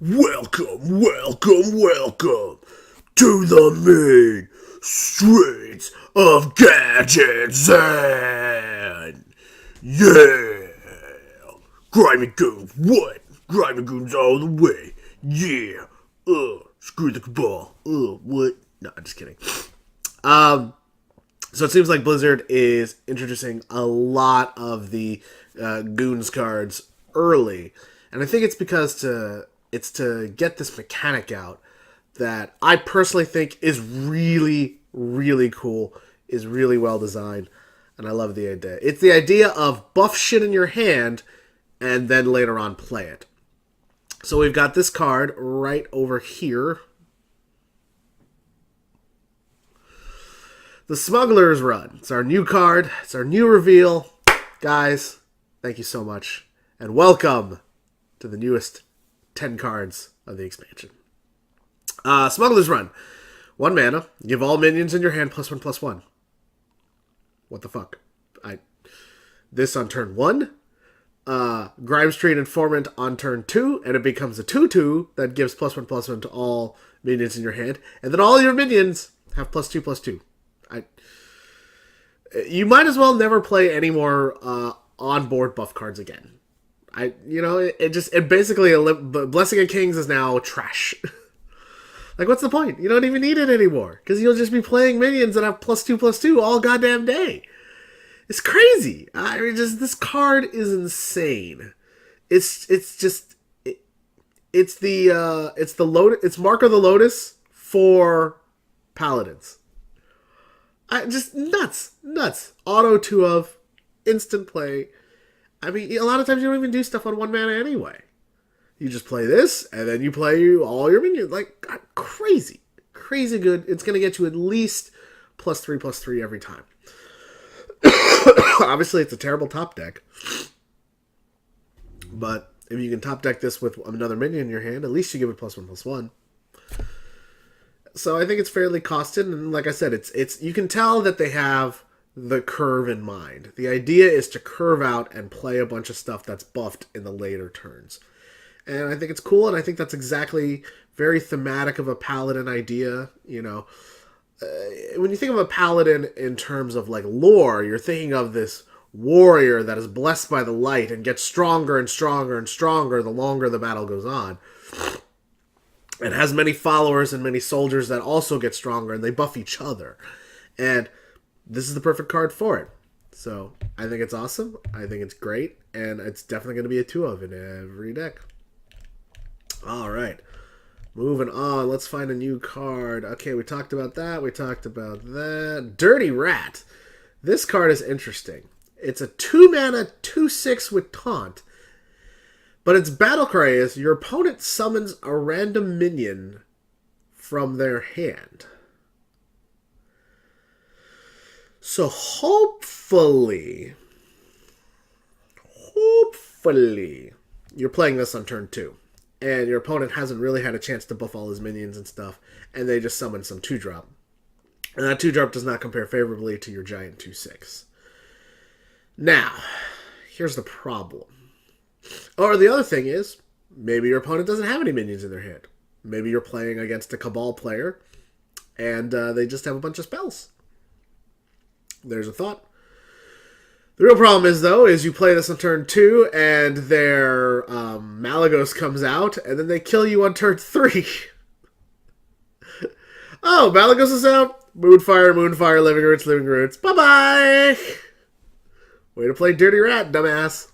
Welcome, welcome, welcome to the main streets of Gadgetzan. Yeah! Grimy goons, what? Grimy goons all the way. Yeah. Screw the cabal. What? No, I'm just kidding. So it seems like Blizzard is introducing a lot of the goons cards early, and I think it's because it's to get this mechanic out that I personally think is really, really cool, is really well designed, and I love the idea. It's the idea of buff shit in your hand and then later on play it. So we've got this card right over here. The Smugglers Run. It's our new card. It's our new reveal. Guys, thank you so much. And welcome to the newest 10 cards of the expansion. Smugglers Run. 1 mana. Give all minions in your hand +1/+1. What the fuck? This on turn 1. Grimestreet Informant on turn 2. And it becomes a 2/2 that gives +1/+1 to all minions in your hand. And then all your minions have +2/+2. You might as well never play any more on-board buff cards again. It basically, Blessing of Kings is now trash. Like, what's the point? You don't even need it anymore, because you'll just be playing minions that have +2/+2 all goddamn day. It's crazy. This card is insane. It's Mark of the Lotus for Paladins. Just nuts. Auto 2 of, instant play. I mean, a lot of times you don't even do stuff on 1 mana anyway. You just play this, and then you play all your minions. Like, crazy good. It's going to get you at least +3/+3 every time. Obviously, it's a terrible top deck. But if you can top deck this with another minion in your hand, at least you give it +1/+1. So I think it's fairly costed, and like I said, it's you can tell that they have the curve in mind. The idea is to curve out and play a bunch of stuff that's buffed in the later turns. And I think it's cool, and I think that's exactly very thematic of a Paladin idea. You know, when you think of a Paladin in terms of like lore, you're thinking of this warrior that is blessed by the light and gets stronger and stronger and stronger the longer the battle goes on. It has many followers and many soldiers that also get stronger, and they buff each other. And this is the perfect card for it. So I think it's awesome. I think it's great. And it's definitely going to be a 2 of in every deck. All right. Moving on. Let's find a new card. Okay, we talked about that. We talked about that. Dirty Rat. This card is interesting. It's a 2 mana 2/6 with Taunt. But its battle cry is, your opponent summons a random minion from their hand. So hopefully, you're playing this on turn 2. And your opponent hasn't really had a chance to buff all his minions and stuff. And they just summon some 2-drop. And that 2-drop does not compare favorably to your giant 2/6. Now, here's the problem. Or the other thing is, maybe your opponent doesn't have any minions in their hand. Maybe you're playing against a Cabal player, and they just have a bunch of spells. There's a thought. The real problem is, though, is you play this on turn 2, and their Malagos comes out, and then they kill you on turn 3. Oh, Malagos is out. Moonfire, Living Roots. Bye-bye! Way to play Dirty Rat, dumbass.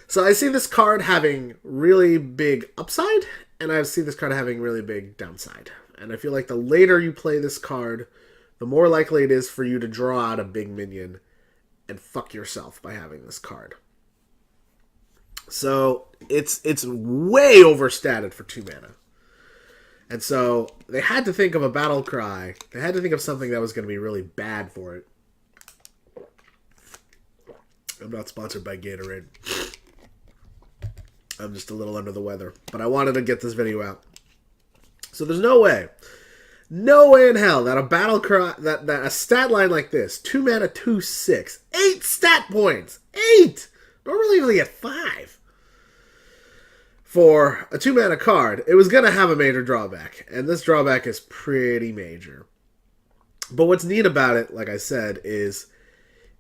So I see this card having really big upside, and I see this card having really big downside. And I feel like the later you play this card, the more likely it is for you to draw out a big minion and fuck yourself by having this card. So it's way overstated for 2 mana. And so they had to think of a battle cry. They had to think of something that was going to be really bad for it. I'm not sponsored by Gatorade. I'm just a little under the weather. But I wanted to get this video out. So there's no way in hell that a battle cry, that a stat line like this, 2 mana, 2/6, 8 stat points, 8. Normally you only get 5. for a 2-mana card, it was going to have a major drawback. And this drawback is pretty major. But what's neat about it, like I said, is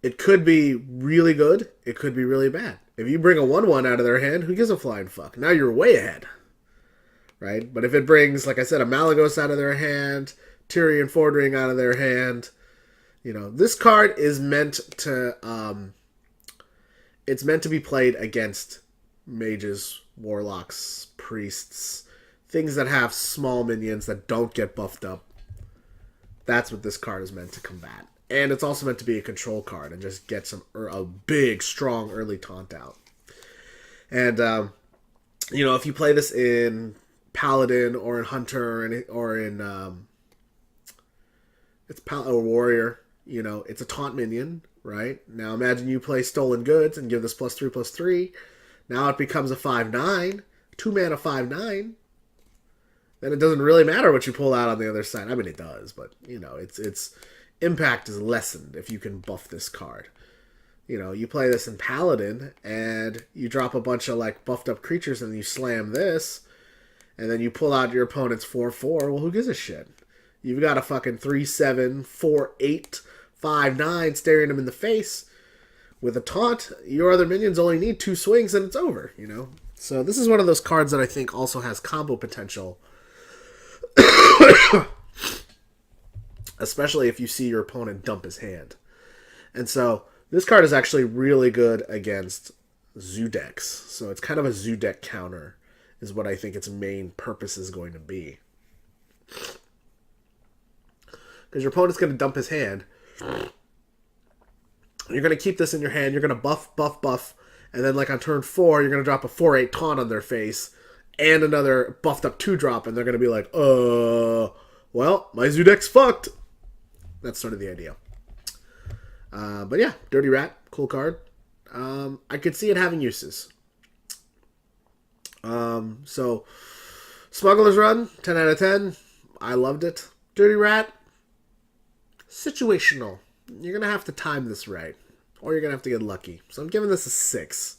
it could be really good. It could be really bad. If you bring a 1/1 out of their hand, who gives a flying fuck? Now you're way ahead. Right? But if it brings, like I said, a Malagos out of their hand, Tyrion Fordring out of their hand, this card is meant to, it's meant to be played against mages, warlocks, priests, things that have small minions that don't get buffed up. That's what this card is meant to combat. And it's also meant to be a control card and just get a big, strong early taunt out. And, if you play this in Paladin or in Hunter or in Warrior, it's a taunt minion, right? Now imagine you play Stolen Goods and give this +3/+3. Now it becomes a 5/9, 2-mana 5/9. Then it doesn't really matter what you pull out on the other side. I mean, it does, but its impact is lessened if you can buff this card. You play this in Paladin and you drop a bunch of buffed up creatures and you slam this, and then you pull out your opponent's 4/4. Well, who gives a shit? You've got a fucking 3/7, 4/8, 5/9 staring him in the face. With a taunt, your other minions only need 2 swings and it's over, So this is one of those cards that I think also has combo potential. Especially if you see your opponent dump his hand. And so this card is actually really good against zoo decks. So it's kind of a zoo deck counter is what I think its main purpose is going to be. Because your opponent's going to dump his hand. You're going to keep this in your hand. You're going to buff, buff, buff. And then on turn 4, you're going to drop a 4/8 taunt on their face. And another buffed up 2-drop. And they're going to be like, well, my zoo deck's fucked. That's sort of the idea. But yeah, Dirty Rat, cool card. I could see it having uses. So, Smugglers Run, 10 out of 10. I loved it. Dirty Rat, situational. You're going to have to time this right. Or you're going to have to get lucky. So I'm giving this a 6.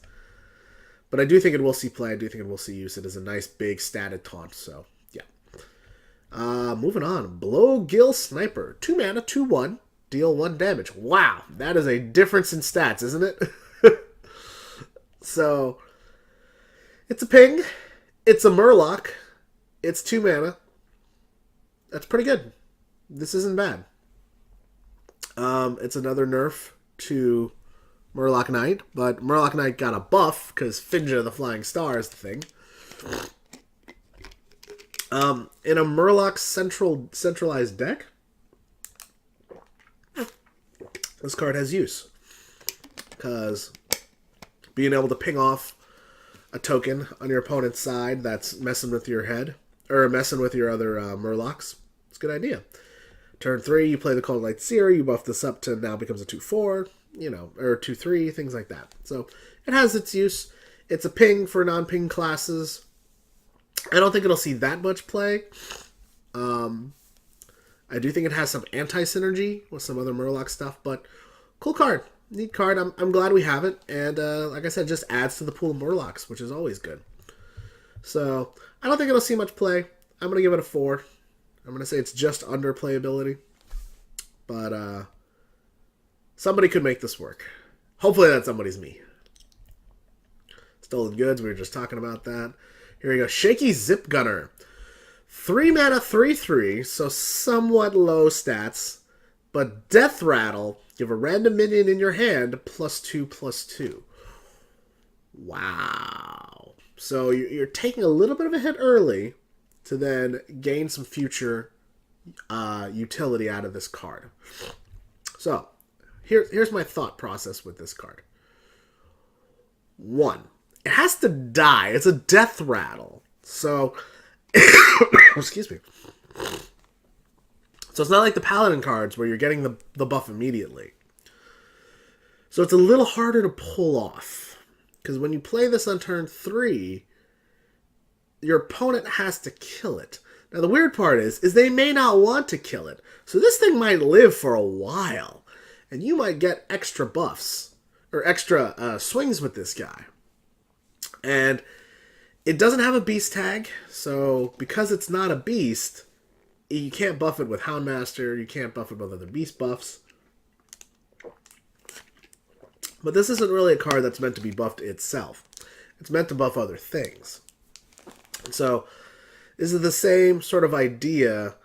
But I do think it will see play. I do think it will see use. It is a nice, big, statted taunt. So, yeah. Moving on. Blowgill Sniper. 2 mana, 2/1. Deal 1 damage. Wow. That is a difference in stats, isn't it? So, it's a ping. It's a Murloc. It's 2 mana. That's pretty good. This isn't bad. It's another nerf to Murloc Knight, but Murloc Knight got a buff because Finja the Flying Star is the thing. In a Murloc centralized deck, this card has use. Because being able to ping off a token on your opponent's side that's messing with your head, or messing with your other Murlocs, it's a good idea. Turn 3, you play the Cold Light Seer, you buff this up to now becomes a 2/4, or 2/3, things like that. So it has its use. It's a ping for non-ping classes. I don't think it'll see that much play. I do think it has some anti-synergy with some other Murloc stuff, but cool card. Neat card. I'm glad we have it. And like I said, just adds to the pool of Murlocs, which is always good. So I don't think it'll see much play. I'm going to give it a 4. I'm going to say it's just under playability. But somebody could make this work. Hopefully that somebody's me. Stolen Goods, we were just talking about that. Here we go. Shaky Zip Gunner. 3 mana, 3/3, so somewhat low stats. But Death Rattle, give a random minion in your hand, +2/+2. Wow. So you're taking a little bit of a hit early to then gain some future utility out of this card. So, here's my thought process with this card. 1. It has to die. It's a Death Rattle. So, excuse me. So it's not like the Paladin cards where you're getting the buff immediately. So it's a little harder to pull off. Because when you play this on turn 3, your opponent has to kill it. Now the weird part is they may not want to kill it. So this thing might live for a while. And you might get extra buffs. Or extra swings with this guy. And It doesn't have a beast tag, so because it's not a beast, you can't buff it with Houndmaster, you can't buff it with other beast buffs. But this isn't really a card that's meant to be buffed itself. It's meant to buff other things. So this is the same sort of idea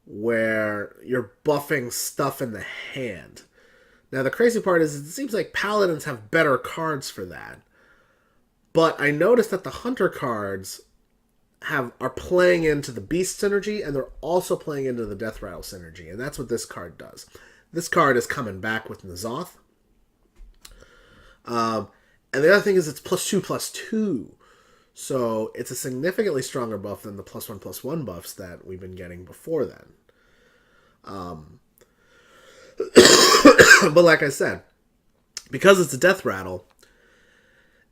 where you're buffing stuff in the hand. Now the crazy part is it seems like Paladins have better cards for that. But I noticed that the Hunter cards are playing into the Beast synergy, and they're also playing into the Death Rattle synergy, and that's what this card does. This card is coming back with N'Zoth. And the other thing is it's +2/+2. So it's a significantly stronger buff than the +1/+1 buffs that we've been getting before then. But like I said, because it's a Death Rattle,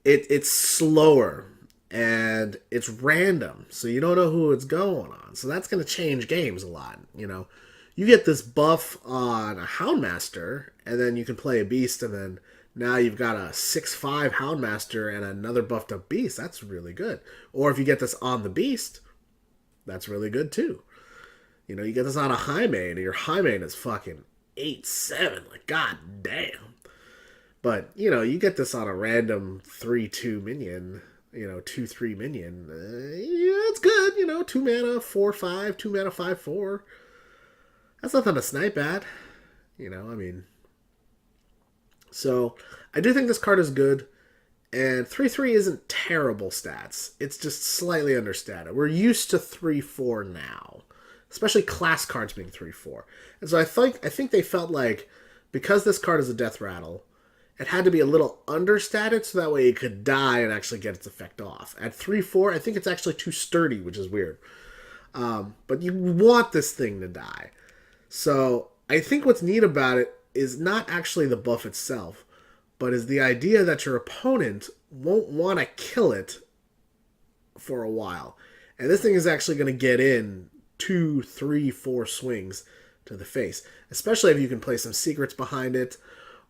it's slower and it's random, so you don't know who it's going on. So that's going to change games a lot. You know, you get this buff on a Houndmaster, and then you can play a Beast, and then now you've got a 6/5 Houndmaster and another buffed up Beast. That's really good. Or if you get this on the Beast, that's really good too. You know, you get this on a Highmane, and your Highmane is fucking 8/7. Like, god damn. But, you know, you get this on a random 3/2 minion, 2/3 minion. Yeah, it's good. 2 mana, 4/5, 2 mana, 5/4. That's nothing to snipe at. So, I do think this card is good. And 3/3 isn't terrible stats. It's just slightly understated. We're used to 3/4 now. Especially class cards being 3/4. And so I think they felt like, because this card is a Death Rattle, it had to be a little understated so that way it could die and actually get its effect off. At 3/4, I think it's actually too sturdy, which is weird. But you want this thing to die. So I think what's neat about it is not actually the buff itself, but is the idea that your opponent won't want to kill it for a while. And this thing is actually going to get in 2, 3, 4 swings to the face. Especially if you can play some secrets behind it,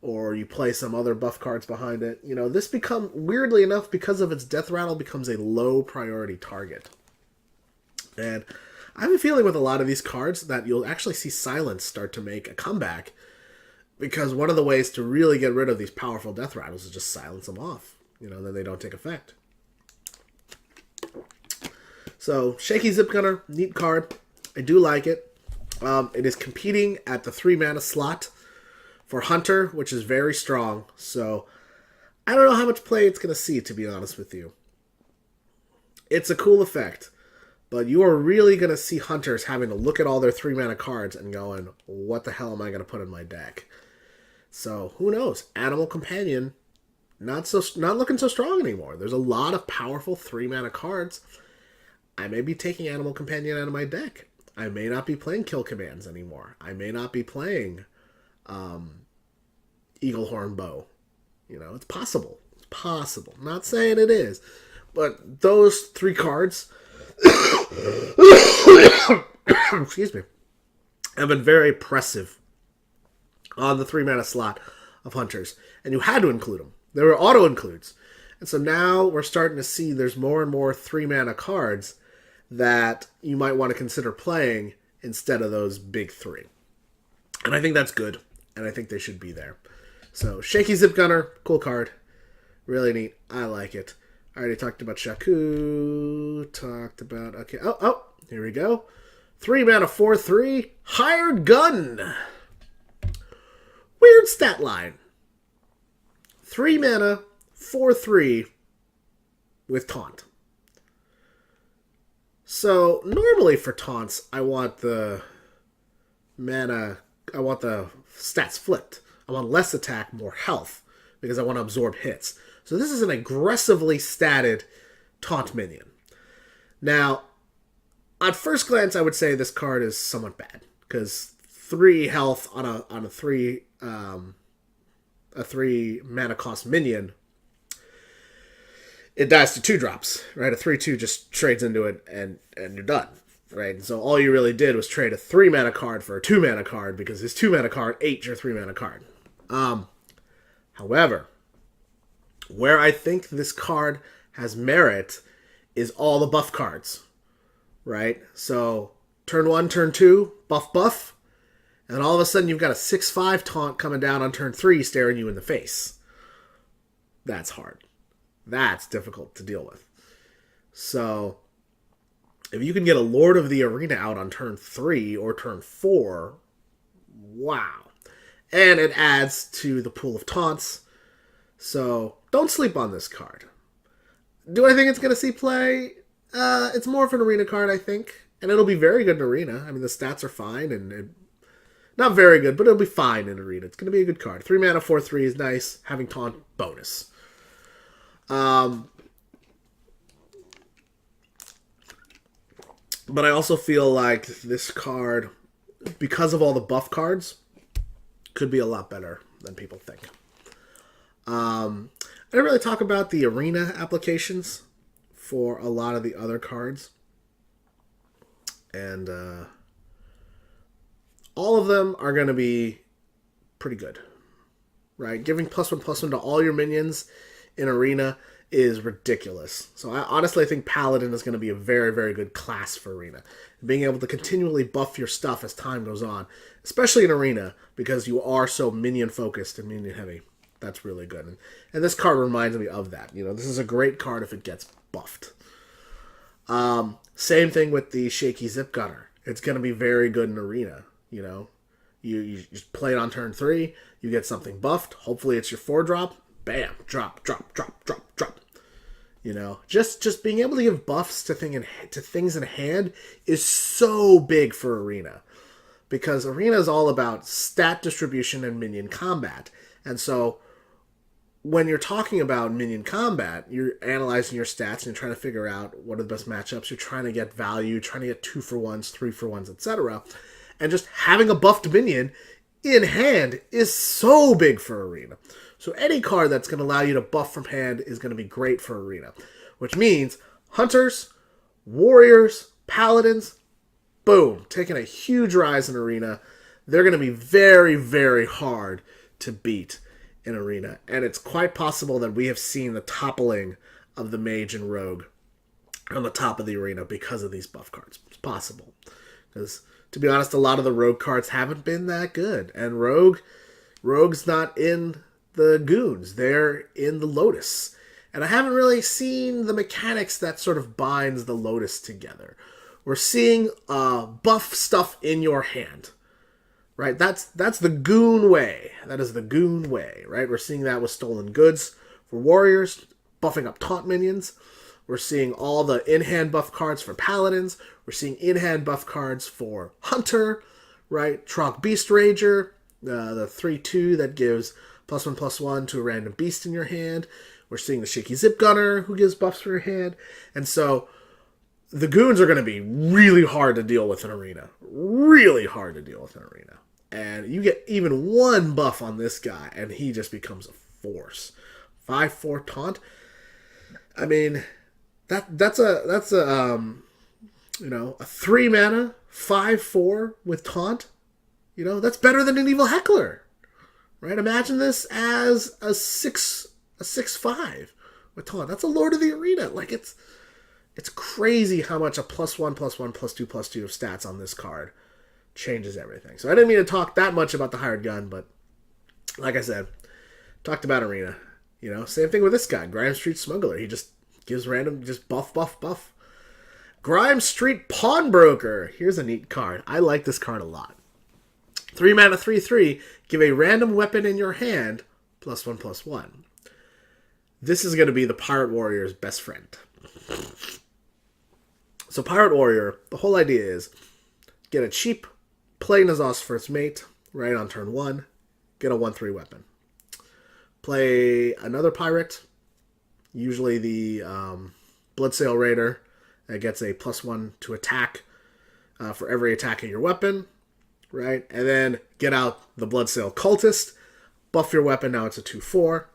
or you play some other buff cards behind it. This weirdly enough, because of its Death Rattle, becomes a low priority target. And I have a feeling with a lot of these cards that you'll actually see Silence start to make a comeback, because one of the ways to really get rid of these powerful Death Rattles is just silence them off. Then they don't take effect. So, Shaky Zip Gunner, neat card. I do like it. It is competing at the 3 mana slot for Hunter, which is very strong. So, I don't know how much play it's going to see, to be honest with you. It's a cool effect, but you are really going to see Hunters having to look at all their 3 mana cards and going, what the hell am I going to put in my deck? So, who knows? Animal Companion, not looking so strong anymore. There's a lot of powerful 3 mana cards. I may be taking Animal Companion out of my deck. I may not be playing Kill Commands anymore. I may not be playing Eaglehorn Bow. It's possible. It's possible. I'm not saying it is. But those 3 cards excuse me, have been very oppressive on the 3 mana slot of Hunters. And you had to include them. There were auto-includes. And so now we're starting to see there's more and more 3 mana cards that you might want to consider playing instead of those big 3. And I think that's good. And I think they should be there. So, Shaky Zip Gunner, cool card. Really neat. I like it. I already talked about Shaku. Okay. Oh, here we go. 3 mana, 4/3. Hired Gun. Weird stat line. 3 mana, 4/3 with Taunt. So, normally for taunts, I want the stats flipped. I want less attack, more health, because I want to absorb hits. So this is an aggressively statted taunt minion. Now, at first glance, I would say this card is somewhat bad, because 3 health on a 3 mana cost minion, it dies to 2 drops, right? A 3/2 just trades into it, and you're done, right? And so all you really did was trade a 3 mana card for a 2 mana card, because his 2 mana card ate your 3 mana card. However, where I think this card has merit is all the buff cards, right? So turn 1, turn 2, buff, buff. And all of a sudden you've got a 6/5 taunt coming down on turn 3 staring you in the face. That's hard. That's difficult to deal with. So if you can get a Lord of the Arena out on turn 3 or turn 4, wow. And it adds to the pool of taunts. So don't sleep on this card. Do I think it's going to see play? It's more of an arena card, I think. And it'll be very good in arena. I mean, the stats are fine. And not very good, but it'll be fine in arena. It's going to be a good card. 3 mana, 4/3 is nice. Having taunt, bonus. But I also feel like this card, because of all the buff cards, could be a lot better than people think. I didn't really talk about the arena applications for a lot of the other cards. And all of them are going to be pretty good. Right? Giving +1/+1 to all your minions in arena is ridiculous. So I think Paladin is going to be a very, very good class for arena. Being able to continually buff your stuff as time goes on, especially in arena, because you are so minion focused and minion heavy. That's really good. And this card reminds me of that. You know, this is a great card if it gets buffed. Same thing with the Shaky Zip Gunner. It's going to be very good in arena. You know, you just play it on turn 3, you get something buffed. Hopefully it's your 4-drop. Bam, drop, drop, drop, drop, drop. You know, just being able to give buffs to things in hand is so big for arena, because arena is all about stat distribution and minion combat. And so when you're talking about minion combat, you're analyzing your stats and you're trying to figure out what are the best matchups. You're trying to get value, trying to get 2-for-1s, 3-for-1s, etc. And just having a buffed minion in hand is so big for arena. So any card that's going to allow you to buff from hand is going to be great for arena. Which means hunters, warriors, paladins, boom, taking a huge rise in arena. They're going to be very, very hard to beat in arena. And it's quite possible that we have seen the toppling of the mage and rogue on the top of the arena because of these buff cards. It's possible. Because, to be honest, a lot of the rogue cards haven't been that good. And rogue's not in the goons. They're in the Lotus. And I haven't really seen the mechanics that sort of binds the Lotus together. We're seeing buff stuff in your hand. Right? That's the goon way. That is the goon way. Right? We're seeing that with stolen goods for warriors, buffing up taunt minions. We're seeing all the in-hand buff cards for paladins. We're seeing in-hand buff cards for hunter. Right? Tronk Beast Rager. The 3/2 that gives +1/+1 to a random beast in your hand. We're seeing the Shaky Zip Gunner, who gives buffs for your hand. And so the goons are going to be really hard to deal with in arena. Really hard to deal with in arena. And you get even one buff on this guy, and he just becomes a force. 5/4 taunt. I mean, that's a 3 mana 5/4 with taunt. You know, that's better than an evil heckler. Right? Imagine this as a 6/5 with taunt. That's a Lord of the Arena. Like, it's crazy how much a +1/+1 +2/+2 of stats on this card changes everything. So I didn't mean to talk that much about the hired gun, but like I said, talked about arena. You know, same thing with this guy, Grime Street Smuggler. He just gives random, just buff, buff, buff. Grime Street Pawnbroker. Here's a neat card. I like this card a lot. 3 mana 3/3. Give a random weapon in your hand +1/+1. This is going to be the Pirate Warrior's best friend. So Pirate Warrior, the whole idea is get a cheap, play N'Zoth's First Mate, right on turn 1, get a 1/3 weapon. Play another pirate, usually the Bloodsail Raider, that gets a +1 to attack for every attack of your weapon, right? And then get out the Bloodsail Cultist, buff your weapon, now it's a 2/4,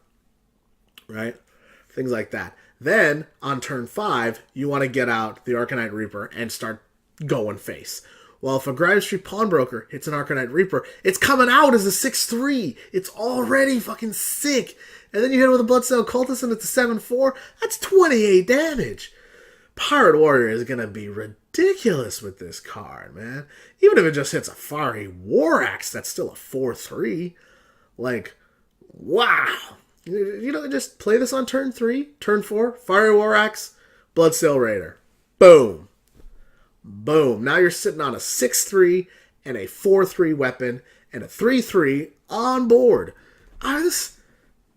right? Things like that. Then, on turn 5, you want to get out the Arcanite Reaper and start going face. Well, if a Grime Street Pawnbroker hits an Arcanite Reaper, it's coming out as a 6/3. It's already fucking sick. And then you hit it with a Bloodsail Cultist and it's a 7/4. That's 28 damage. Pirate Warrior is going to be ridiculous with this card, man. Even if it just hits a Fiery War Axe, that's still a 4/3. Like, wow. You know, just play this on turn 3, turn 4, Fiery War Axe, Bloodsail Raider. Boom. Boom. Now you're sitting on a 6/3 and a 4/3 weapon and a 3/3 on board.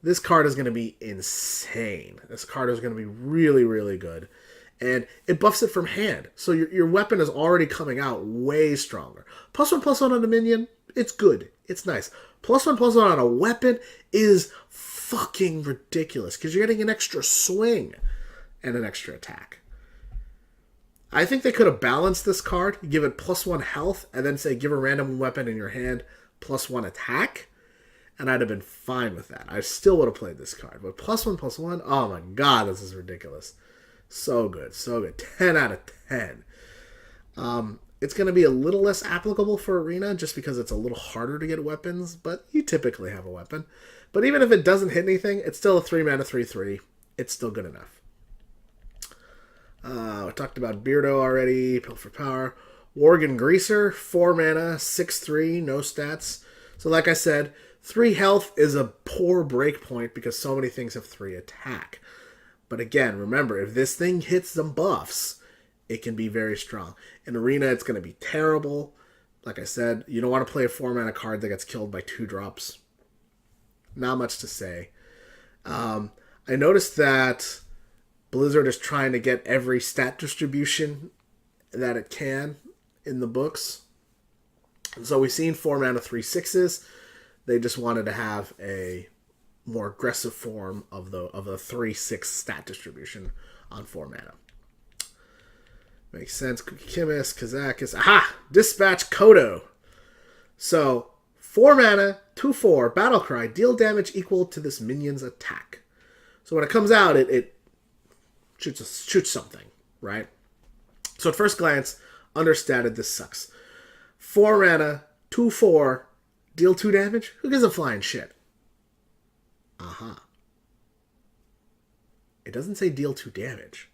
This card is going to be insane. This card is going to be really, really good. And it buffs it from hand. So your weapon is already coming out way stronger. +1/+1 on a minion, it's good. It's nice. +1/+1 on a weapon is fucking ridiculous because you're getting an extra swing and an extra attack. I think they could have balanced this card, give it +1 health, and then say give a random weapon in your hand +1 attack, and I'd have been fine with that. I still would have played this card. But +1/+1, oh my god, this is ridiculous. So good, so good. 10 out of 10. It's going to be a little less applicable for Arena just because it's a little harder to get weapons, but you typically have a weapon. But even if it doesn't hit anything, it's still a 3-mana 3/3. It's still good enough. We talked about Beardo already. Pill for Power. Worgen Greaser, 4 mana, 6/3, no stats. So like I said, 3 health is a poor break point because so many things have 3 attack. But again, remember, if this thing hits some buffs, it can be very strong. In Arena, it's going to be terrible. Like I said, you don't want to play a 4-mana card that gets killed by 2 drops. Not much to say. I noticed that Blizzard is trying to get every stat distribution that it can in the books. So we've seen 4-mana 3/6s. They just wanted to have a more aggressive form of a 3/6 stat distribution on 4 mana. Makes sense. Chemist Kazak is Dispatch Kodo. So 4 mana, 2/4, Battlecry, deal damage equal to this minion's attack. So when it comes out, it shoots something, right? So at first glance, understated, this sucks. 4 mana, 2/4, deal 2 damage? Who gives a flying shit? It doesn't say deal 2 damage.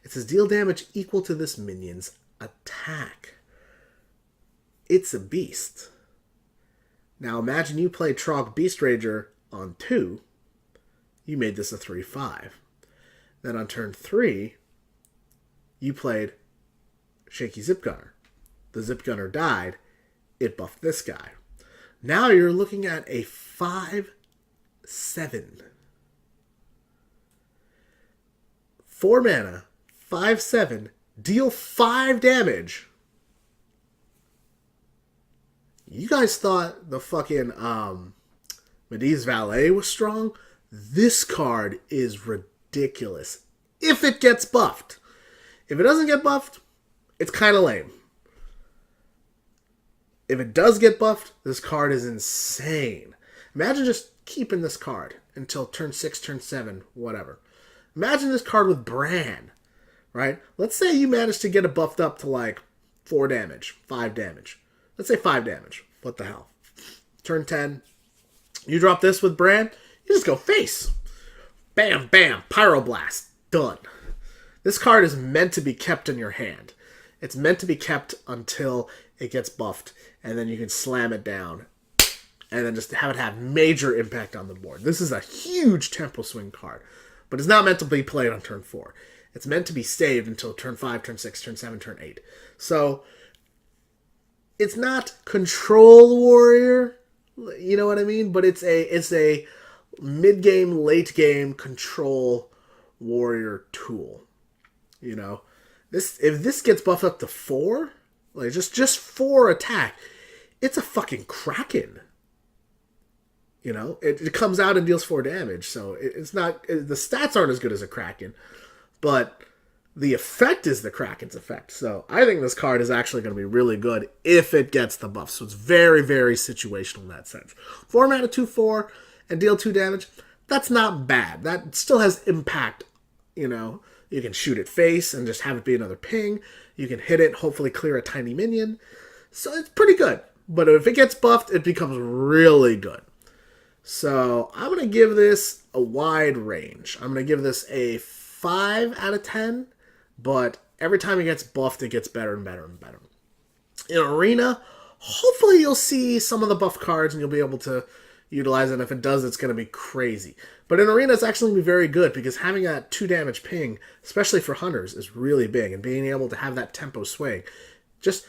It says deal damage equal to this minion's attack. It's a beast. Now imagine you play Trogg Beast Rager on 2. You made this a 3/5. Then on turn 3, you played Shaky Zip Gunner. The Zip Gunner died. It buffed this guy. Now you're looking at a 5/7. 4 mana, 5/7, deal 5 damage. You guys thought the fucking Medivh's Valet was strong? This card is ridiculous. If it gets buffed. If it doesn't get buffed, it's kind of lame. If it does get buffed, this card is insane. Imagine just keeping this card until turn 6, turn 7, whatever. Imagine this card with Bran, right? Let's say you manage to get it buffed up to like 4 damage, 5 damage. Let's say 5 damage. What the hell? Turn 10. You drop this with Bran, you just go face. Bam, bam, Pyroblast. Done. This card is meant to be kept in your hand. It's meant to be kept until it gets buffed, and then you can slam it down, and then just have it have major impact on the board. This is a huge tempo swing card, but it's not meant to be played on turn 4. It's meant to be saved until turn 5, turn 6, turn 7, turn 8. So, it's not Control Warrior, you know what I mean? But it's a mid-game, late-game Control Warrior tool. You know? If this gets buffed up to 4, like just 4 attack, it's a fucking Kraken. You know, it comes out and deals 4 damage, so it's not, the stats aren't as good as a Kraken, but the effect is the Kraken's effect. So I think this card is actually going to be really good if it gets the buff. So it's very, very situational in that sense. 4 mana, 2/4, and deal 2 damage. That's not bad. That still has impact. You know, you can shoot it face and just have it be another ping. You can hit it, hopefully clear a tiny minion. So it's pretty good. But if it gets buffed, it becomes really good. So I'm going to give this a wide range. I'm going to give this a 5 out of 10. but every time he gets buffed, it gets better and better and better. In Arena, hopefully you'll see some of the buff cards and you'll be able to utilize it. And if it does, it's going to be crazy. But in Arena, it's actually going to be very good because having that 2 damage ping, especially for hunters, is really big. And being able to have that tempo swing. Just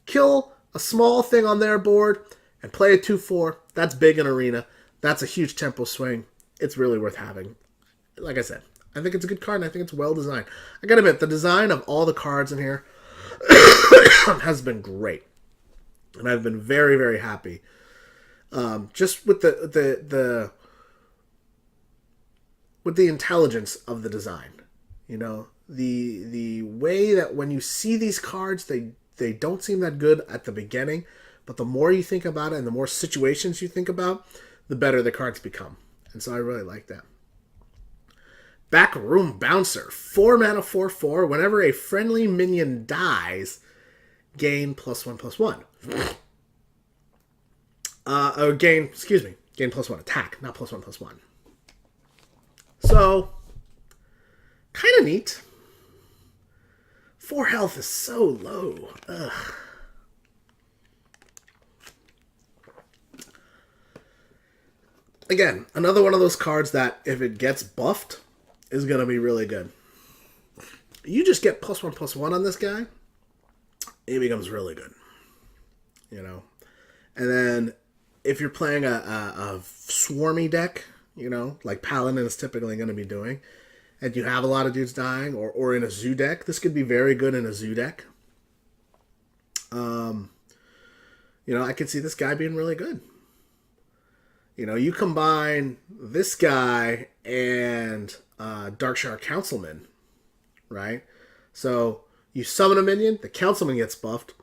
kill a small thing on their board and play a 2/4. That's big in Arena. That's a huge tempo swing. It's really worth having. Like I said, I think it's a good card and I think it's well designed. I gotta admit, the design of all the cards in here has been great. And I've been very, very happy. Just with the intelligence of the design. You know, the way that when you see these cards, they don't seem that good at the beginning, but the more you think about it and the more situations you think about, the better the cards become. And so I really like that. Backroom Bouncer. 4 mana, 4/4. Whenever a friendly minion dies, gain +1/+1. Gain +1 attack, not +1/+1. So, kind of neat. 4 health is so low. Ugh. Again, another one of those cards that, if it gets buffed, is going to be really good. You just get +1/+1 on this guy, it becomes really good. You know? And then, if you're playing a swarmy deck, you know, like Paladin is typically going to be doing, and you have a lot of dudes dying, or in a zoo deck, this could be very good in a zoo deck. You know, I could see this guy being really good. You know, you combine this guy and Darkshire Councilman, right? So you summon a minion, the Councilman gets buffed.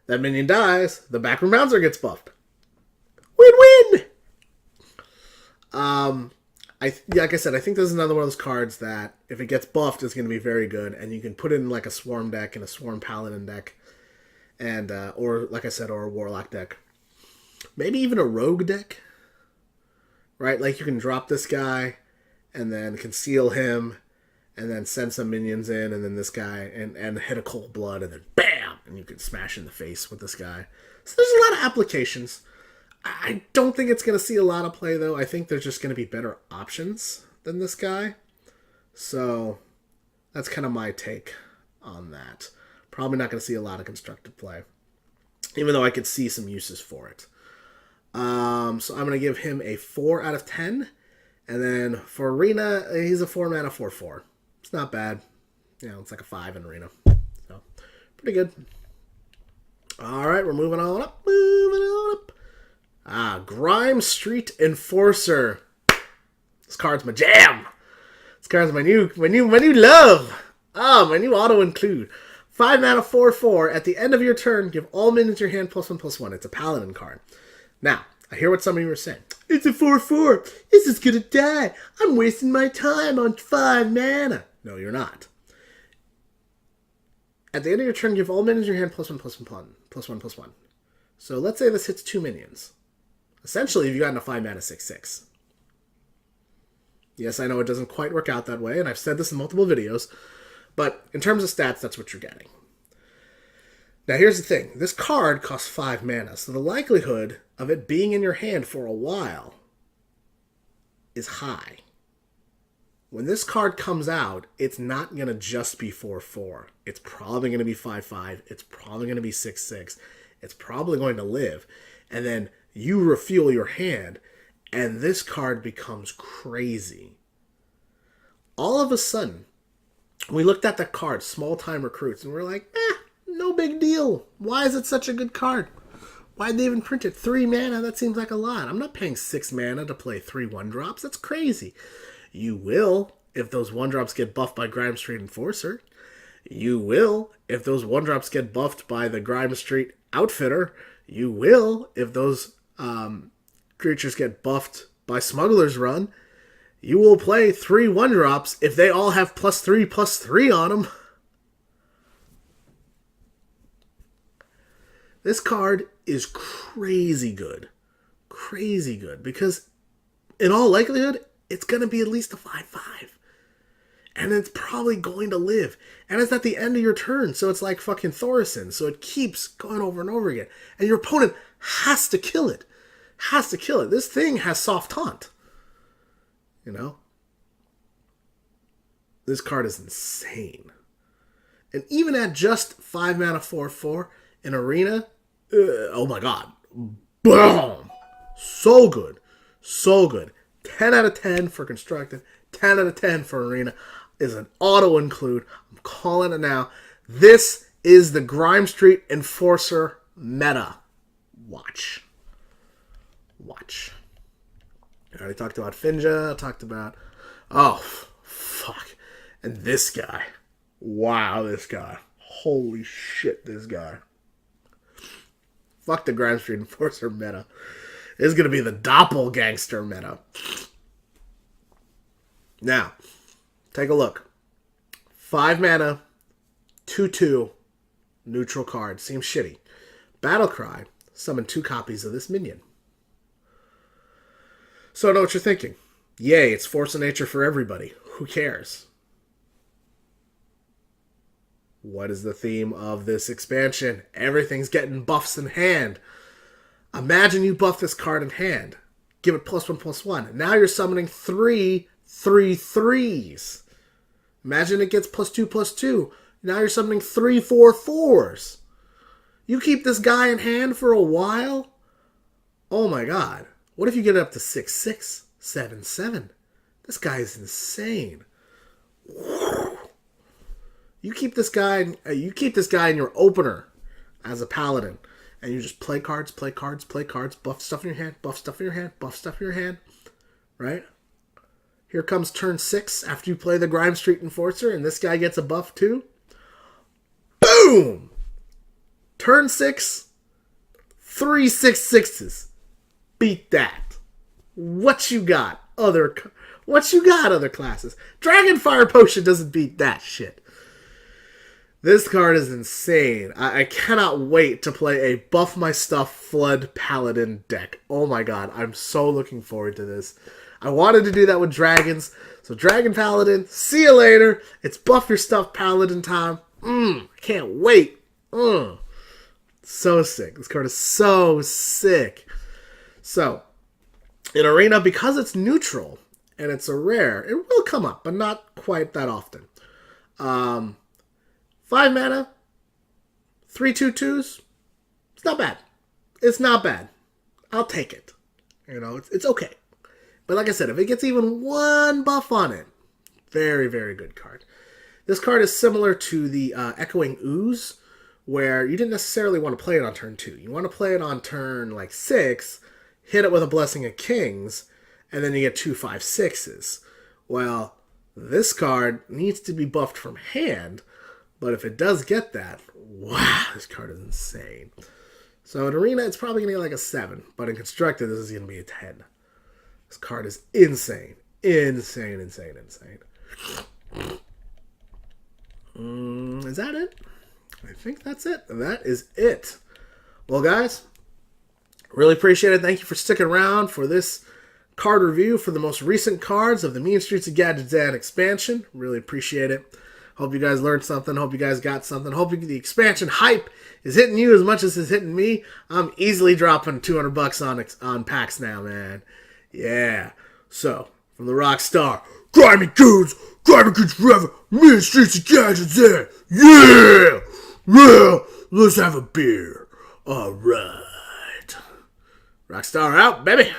That minion dies, the Backroom Bouncer gets buffed. Win-win! Like I said, I think this is another one of those cards that, if it gets buffed, is going to be very good, and you can put it in like a Swarm deck and a Swarm Paladin deck, and or like I said, or a Warlock deck. Maybe even a Rogue deck, right? Like you can drop this guy, and then conceal him, and then send some minions in, and then this guy, and hit a Cold Blood, and then BAM! And you can smash in the face with this guy. So there's a lot of applications. I don't think it's going to see a lot of play, though. I think there's just going to be better options than this guy. So that's kind of my take on that. Probably not going to see a lot of constructive play, even though I could see some uses for it. So I'm going to give him a 4 out of 10. And then for Arena, he's a 4 mana 4/4. It's not bad. You know, it's like a 5 in Arena. So, pretty good. Alright, we're moving on up. Grime Street Enforcer. This card's my jam. This card's my new love. My new auto include. 5 mana 4/4. At the end of your turn, give all minions in your hand +1/+1. It's a Paladin card. Now, I hear what some of you are saying. It's a 4/4. This is gonna die. I'm wasting my time on 5 mana. No, you're not. At the end of your turn, give all minions in your hand +1/+1. So let's say this hits 2 minions. Essentially, you've gotten a 5 mana 6/6. Yes, I know it doesn't quite work out that way, and I've said this in multiple videos, but in terms of stats, that's what you're getting. Now, here's the thing. This card costs 5 mana, so the likelihood of it being in your hand for a while is high. When this card comes out, it's not going to just be 4/4. It's probably going to be 5/5. It's probably going to be 6/6. It's probably going to live. And then you refuel your hand, and this card becomes crazy. All of a sudden, we looked at the card, Small Time Recruits, and we're like, no big deal. Why is it such a good card? Why'd they even print it? 3 mana? That seems like a lot. I'm not paying 6 mana to play 3 1-drops. That's crazy. You will if those 1-drops get buffed by Grime Street Enforcer. You will if those 1-drops get buffed by the Grime Street Outfitter. You will if those creatures get buffed by Smugglers Run. You will play 3 1-drops if they all have +3/+3 on them. This card is crazy good. Crazy good. Because in all likelihood, it's going to be at least a 5/5. And it's probably going to live. And it's at the end of your turn, so it's like fucking Thorison. So it keeps going over and over again. And your opponent has to kill it. Has to kill it. This thing has soft taunt. You know? This card is insane. And even at just 5 mana 4/4 in Arena, oh my god. Boom! So good. So good. 10 out of 10 for Constructed. 10 out of 10 for Arena. Is an auto include. I'm calling it now. This is the Grime Street Enforcer meta. Watch. Watch. I already talked about Finja. I talked about... Oh, fuck. And this guy. Wow, this guy. Holy shit, this guy. Fuck the Grime Street Enforcer meta. It's going to be the Doppelganger meta. Now, take a look. 5 mana, 2/2, neutral card. Seems shitty. Battlecry. Summon 2 copies of this minion. So I know what you're thinking. Yay, it's Force of Nature for everybody. Who cares? What is the theme of this expansion? Everything's getting buffs in hand. Imagine you buff this card in hand. Give it +1/+1. Now you're summoning 3 3/3s. Imagine it gets +2/+2. Now you're summoning 3 4/4s. You keep this guy in hand for a while? Oh my god. What if you get it up to 6/6, 7/7? This guy is insane. You keep this guy in your opener as a paladin, and you just play cards, buff stuff in your hand, buff stuff in your hand, buff stuff in your hand, right? Here comes turn 6 after you play the Grime Street Enforcer, and this guy gets a buff too. Boom! Turn 6, 3 6/6s. Beat that. What you got, other classes? Dragonfire Potion doesn't beat that shit. This card is insane. I cannot wait to play a Buff My Stuff Flood Paladin deck. Oh my god, I'm so looking forward to this. I wanted to do that with dragons. So Dragon Paladin, see you later. It's Buff Your Stuff Paladin time. Can't wait. So sick. This card is so sick. So, in Arena, because it's neutral and it's a rare, it will come up, but not quite that often. 5 mana, 3 2/2s. It's not bad. It's not bad. I'll take it. You know, it's okay. But like I said, if it gets even 1 buff on it, very, very good card. This card is similar to the Echoing Ooze, where you didn't necessarily want to play it on turn 2. You want to play it on turn like 6, hit it with a Blessing of Kings, and then you get 2 5/6s. Well, this card needs to be buffed from hand, but if it does get that, wow, this card is insane. So in Arena, it's probably going to get like a 7, but in Constructed, this is going to be a 10. This card is insane. Insane, insane, insane. Is that it? I think that's it. That is it. Well, guys, really appreciate it. Thank you for sticking around for this card review for the most recent cards of the Mean Streets of Gadgetzan expansion. Really appreciate it. Hope you guys learned something. Hope you guys got something. Hope the expansion hype is hitting you as much as it's hitting me. I'm easily dropping $200 on packs now, man. Yeah. So, from the Rockstar, grimy dudes forever, Mean Streets of Gadgetzan. Yeah! Yeah! Let's have a beer. All right. Rockstar out, baby.